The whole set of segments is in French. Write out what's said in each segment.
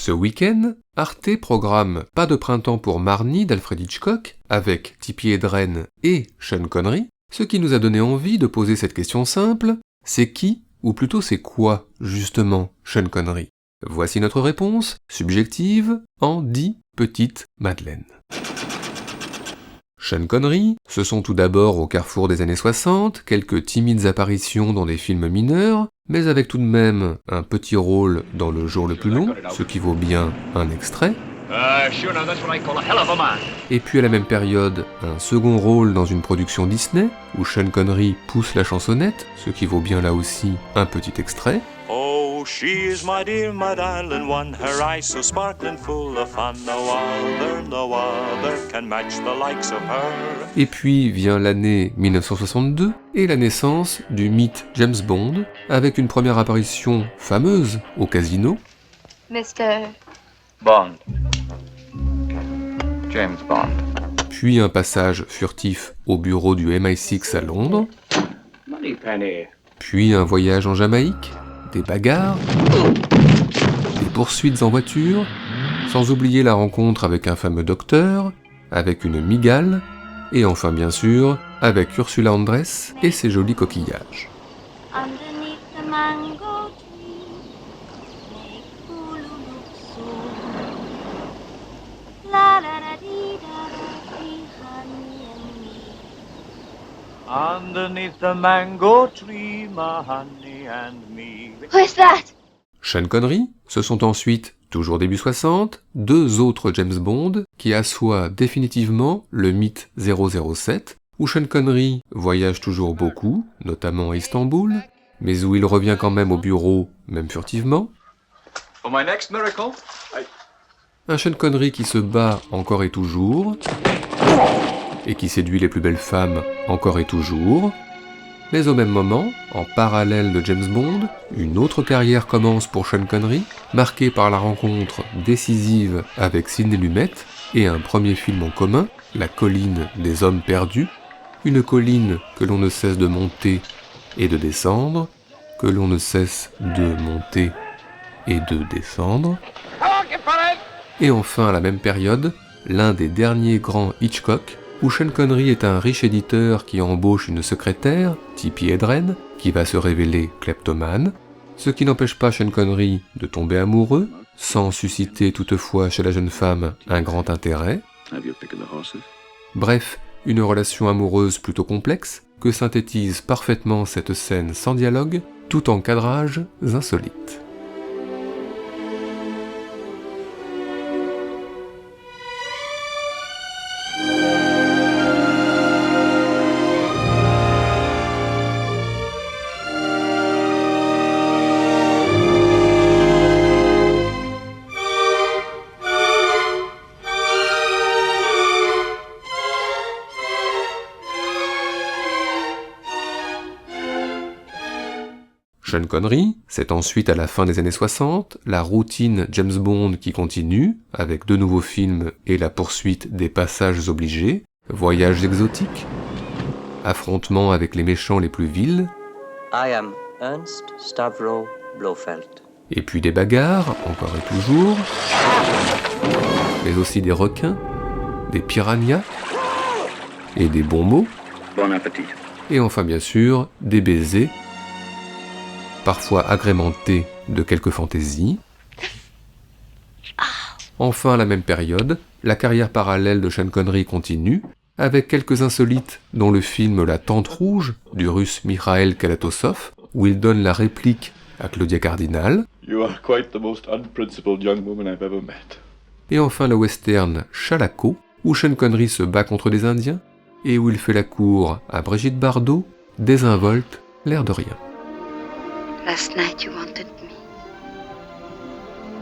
Ce week-end, Arte programme Pas de printemps pour Marnie d'Alfred Hitchcock, avec Tippi Hedren et Sean Connery, ce qui nous a donné envie de poser cette question simple, c'est qui, ou plutôt c'est quoi, justement, Sean Connery? Voici notre réponse, subjective, en 10 petites madeleines. Sean Connery, ce sont tout d'abord au carrefour des années 60, quelques timides apparitions dans des films mineurs, mais avec tout de même un petit rôle dans Le Jour le plus long, ce qui vaut bien un extrait. Et puis à la même période, un second rôle dans une production Disney, où Sean Connery pousse la chansonnette, ce qui vaut bien là aussi un petit extrait. Oh, she is my dear, my darling one, her eyes so sparkling full of fun, no other can match the likes of her. Et puis vient l'année 1962 et la naissance du mythe James Bond, avec une première apparition fameuse au casino. Mr. Bond. James Bond. Puis un passage furtif au bureau du MI6 à Londres. Moneypenny. Puis un voyage en Jamaïque, des bagarres, des poursuites en voiture, sans oublier la rencontre avec un fameux docteur, avec une migale, et enfin bien sûr, avec Ursula Andress et ses jolis coquillages. Underneath the mango tree, make Ulu look so. La da da dee da da dee, honey and me. Underneath the mango tree, my honey and me. Who's that? Sean Connery, ce sont ensuite, toujours début 60, deux autres James Bond qui assoient définitivement le mythe 007, où Sean Connery voyage toujours beaucoup, notamment à Istanbul, mais où il revient quand même au bureau, même furtivement. For my next miracle, Un Sean Connery qui se bat encore et toujours, et qui séduit les plus belles femmes encore et toujours. Mais au même moment, en parallèle de James Bond, une autre carrière commence pour Sean Connery, marquée par la rencontre décisive avec Sidney Lumet et un premier film en commun, La colline des hommes perdus, une colline que l'on ne cesse de monter et de descendre, que l'on ne cesse de monter et de descendre. Et enfin, à la même période, l'un des derniers grands Hitchcock, où Sean Connery est un riche éditeur qui embauche une secrétaire, Tippi Hedren, qui va se révéler kleptomane, ce qui n'empêche pas Sean Connery de tomber amoureux, sans susciter toutefois chez la jeune femme un grand intérêt. Bref, une relation amoureuse plutôt complexe, que synthétise parfaitement cette scène sans dialogue, tout en cadrages insolites. Sean Connery, c'est ensuite à la fin des années 60, la routine James Bond qui continue, avec de nouveaux films et la poursuite des passages obligés, voyages exotiques, affrontements avec les méchants les plus vils, I am Ernst Stavro Blofeld. et puis des bagarres, encore et toujours, mais aussi des requins, des piranhas, et des bons mots, bon appétit. et enfin bien sûr, des baisers, parfois agrémentés de quelques fantaisies. Enfin, à la même période, la carrière parallèle de Sean Connery continue, avec quelques insolites dont le film La Tente Rouge, du russe Mikhail Kalatosov, où il donne la réplique à Claudia Cardinal. You are quite the most unprincipled young woman I've ever met. Et enfin le western Chalaco, où Sean Connery se bat contre des Indiens, et où il fait la cour à Brigitte Bardot, désinvolte, l'air de rien. Last night you wanted me.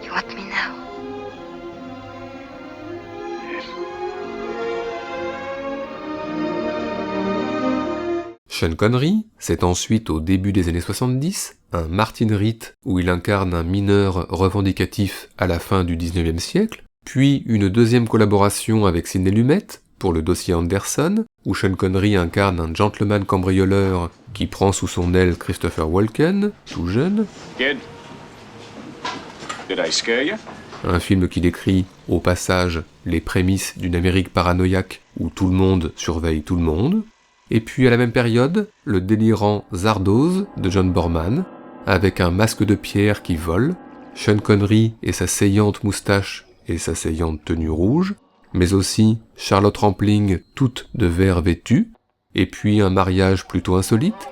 You want me now. Sean Connery, c'est ensuite au début des années 70, un Martin Ritt où il incarne un mineur revendicatif à la fin du 19e siècle, puis une deuxième collaboration avec Sidney Lumet pour le dossier Anderson, où Sean Connery incarne un gentleman cambrioleur qui prend sous son aile Christopher Walken, tout jeune. Kid, did I scare you? un film qui décrit, au passage, les prémices d'une Amérique paranoïaque où tout le monde surveille tout le monde. Et puis à la même période, le délirant Zardoz de John Borman, avec un masque de pierre qui vole, Sean Connery et sa saillante moustache et sa saillante tenue rouge, mais aussi Charlotte Rampling toute de vert vêtue, et puis un mariage plutôt insolite,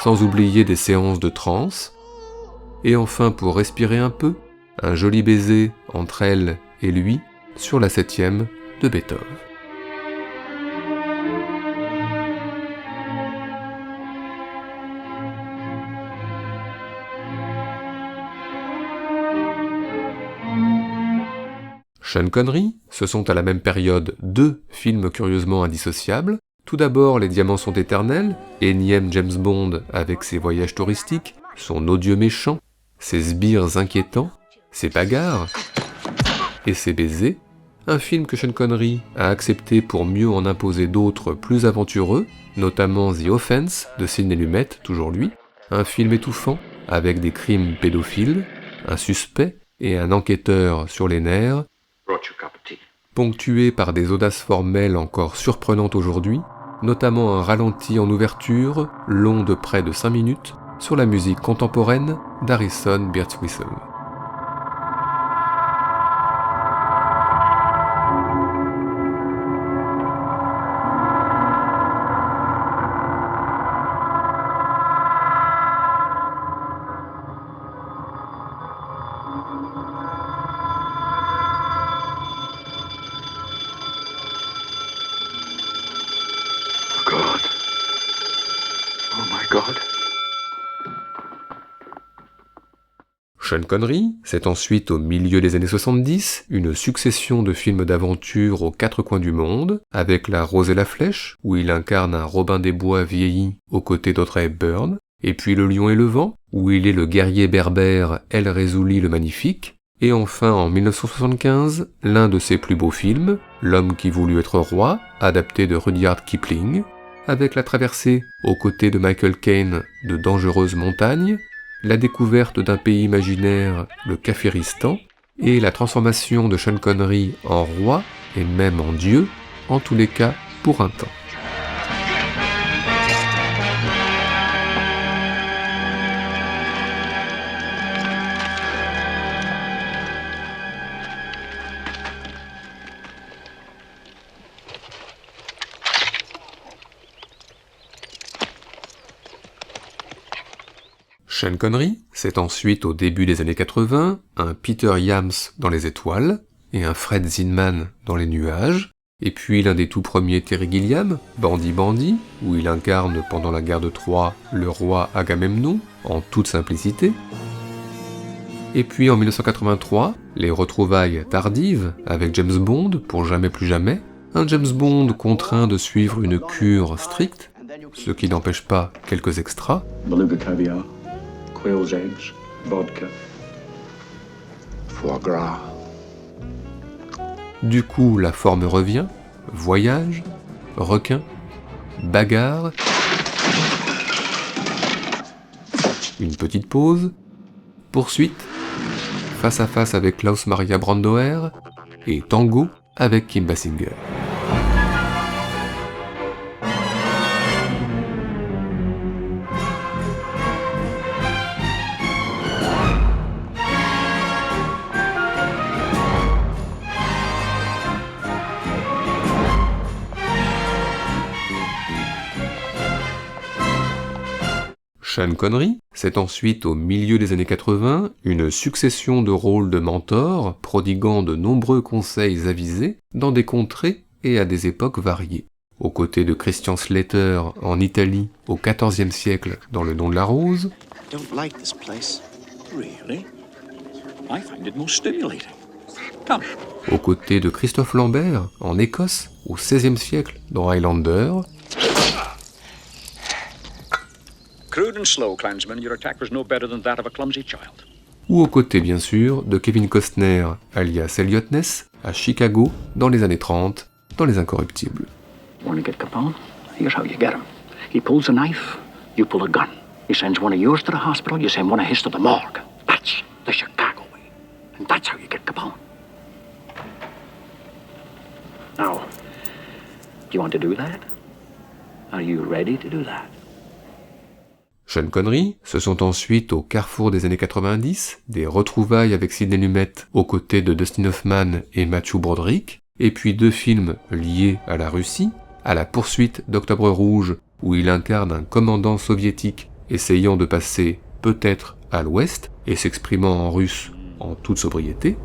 sans oublier des séances de transe, et enfin pour respirer un peu, un joli baiser entre elle et lui sur la 7e de Beethoven. Sean Connery, ce sont à la même période 2 films curieusement indissociables. Tout d'abord, Les Diamants sont éternels, énième James Bond avec ses voyages touristiques, son odieux méchant, ses sbires inquiétants, ses bagarres et ses baisers. Un film que Sean Connery a accepté pour mieux en imposer d'autres plus aventureux, notamment The Offense de Sidney Lumet, toujours lui. Un film étouffant, avec des crimes pédophiles, un suspect et un enquêteur sur les nerfs, ponctué par des audaces formelles encore surprenantes aujourd'hui, notamment un ralenti en ouverture, long de près de 5 minutes, sur la musique contemporaine d'Harrison Birtwistle. God. Oh my God. Sean Connery, c'est ensuite au milieu des années 70, une succession de films d'aventure aux 4 coins du monde, avec La Rose et la Flèche, où il incarne un Robin des Bois vieilli aux côtés d'Audrey Hepburn, et puis Le Lion et le Vent, où il est le guerrier berbère El Rezouli le Magnifique, et enfin en 1975, l'un de ses plus beaux films, L'homme qui voulut être roi, adapté de Rudyard Kipling, avec la traversée, aux côtés de Michael Caine, de dangereuses montagnes, la découverte d'un pays imaginaire, le Kafiristan, et la transformation de Sean Connery en roi, et même en dieu, en tous les cas pour un temps. Sean Connery, c'est ensuite au début des années 80, un Peter Iams dans Les Étoiles, et un Fred Zinman dans Les Nuages, et puis l'un des tout premiers Terry Gilliam, Bandit Bandit, où il incarne pendant la guerre de Troie le roi Agamemnon, en toute simplicité. Et puis en 1983, les retrouvailles tardives avec James Bond pour Jamais plus jamais, un James Bond contraint de suivre une cure stricte, ce qui n'empêche pas quelques extras. Beluga caviar, quail's eggs, vodka, foie gras. Du coup, la forme revient, voyage, requin, bagarre, une petite pause, poursuite, face à face avec Klaus Maria Brandauer, et tango avec Kim Basinger. Sean Connery, c'est ensuite au milieu des années 80 une succession de rôles de mentor prodiguant de nombreux conseils avisés dans des contrées et à des époques variées. Aux côtés de Christian Slater en Italie au XIVe siècle dans Le Nom de la Rose, I don't like this place. Really? I find it most stimulating. Come. aux côtés de Christophe Lambert en Écosse au XVIe siècle dans Highlander, Crude and slow, clansman, your attack was no better than that of a clumsy child. ou aux côtés bien sûr de Kevin Costner alias Elliot Ness à Chicago dans les années 30 dans Les Incorruptibles. Want to get Capone? Here's how you get him. He pulls a knife, you pull a gun. He sends one of yours to the hospital, you send one of his to the morgue. That's the Chicago And that's how you get Capone. Now, do you want to do that? Are you ready to do that? Sean Connery, ce sont ensuite au carrefour des années 90, des retrouvailles avec Sidney Lumet aux côtés de Dustin Hoffman et Matthew Broderick, et puis 2 films liés à la Russie, à la poursuite d'Octobre Rouge, où il incarne un commandant soviétique essayant de passer peut-être à l'ouest et s'exprimant en russe en toute sobriété,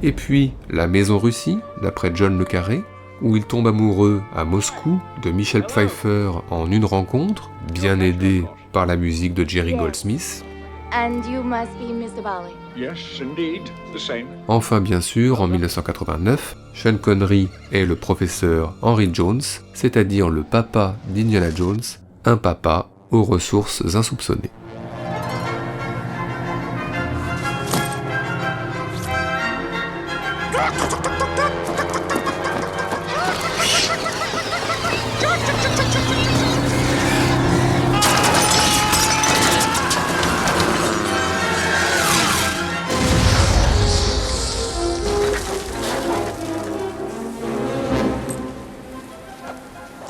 et puis La Maison Russie, d'après John le Carré, où il tombe amoureux à Moscou de Michelle Pfeiffer en une rencontre, bien aidé par la musique de Jerry Goldsmith. And you must be Mr. Bali. Yes, indeed, the same. Enfin, bien sûr, en 1989, Sean Connery est le professeur Henry Jones, c'est-à-dire le papa d'Indiana Jones, un papa aux ressources insoupçonnées.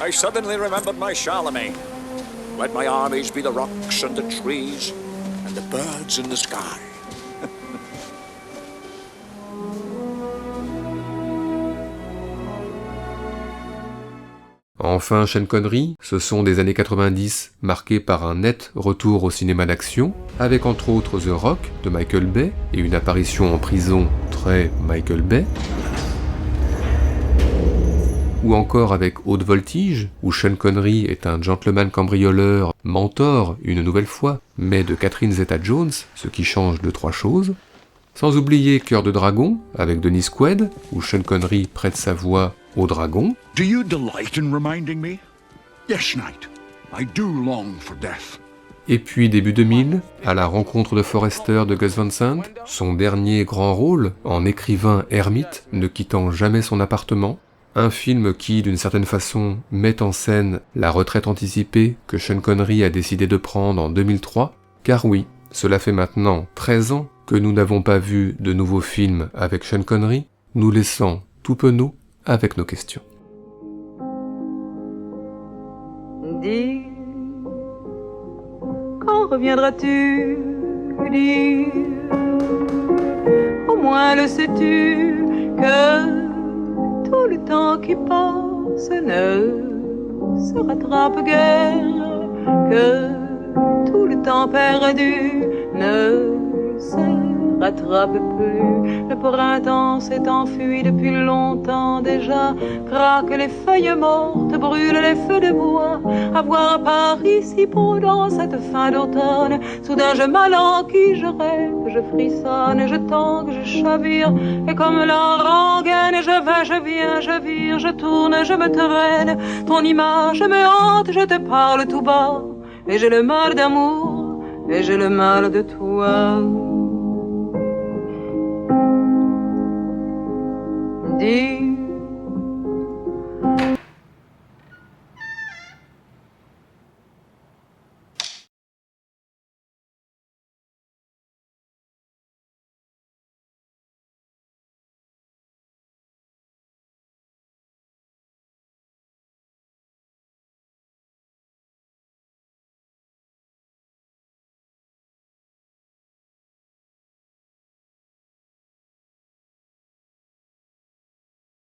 I suddenly remembered my Charlemagne. Let my armies be the rocks and the trees and the birds in the sky. Enfin, Sean Connery, ce sont des années 90 marquées par un net retour au cinéma d'action, avec entre autres The Rock de Michael Bay et une apparition en prison très Michael Bay, ou encore avec Haute Voltige, où Sean Connery est un gentleman cambrioleur, mentor une nouvelle fois, mais de Catherine Zeta-Jones, ce qui change 2-3 choses. Sans oublier Cœur de Dragon, avec Dennis Quaid, où Sean Connery prête sa voix au dragon. Do you delight in reminding me? Yes, Knight. I do long for death. Et puis début 2000, à la rencontre de Forrester de Gus Van Sant, son dernier grand rôle en écrivain ermite ne quittant jamais son appartement, un film qui, d'une certaine façon, met en scène la retraite anticipée que Sean Connery a décidé de prendre en 2003, car oui, cela fait maintenant 13 ans que nous n'avons pas vu de nouveaux films avec Sean Connery, nous laissant tout penaud avec nos questions. Dis, quand reviendras-tu? Dis, au moins le sais-tu que tout le temps qui passe ne se rattrape guère, que tout le temps perdu ne se rattrape plus. Le printemps s'est enfui depuis longtemps déjà, craquent les feuilles mortes, brûlent les feux de bois. À voir Paris si beau dans cette fin d'automne, soudain je m'alanquille, je rêve, je frissonne, je tangue, je chavire, et comme la rengaine, je vais, je viens, je vire, je tourne, je me traîne. Ton image me hante, je te parle tout bas, et j'ai le mal d'amour, et j'ai le mal de toi. Dis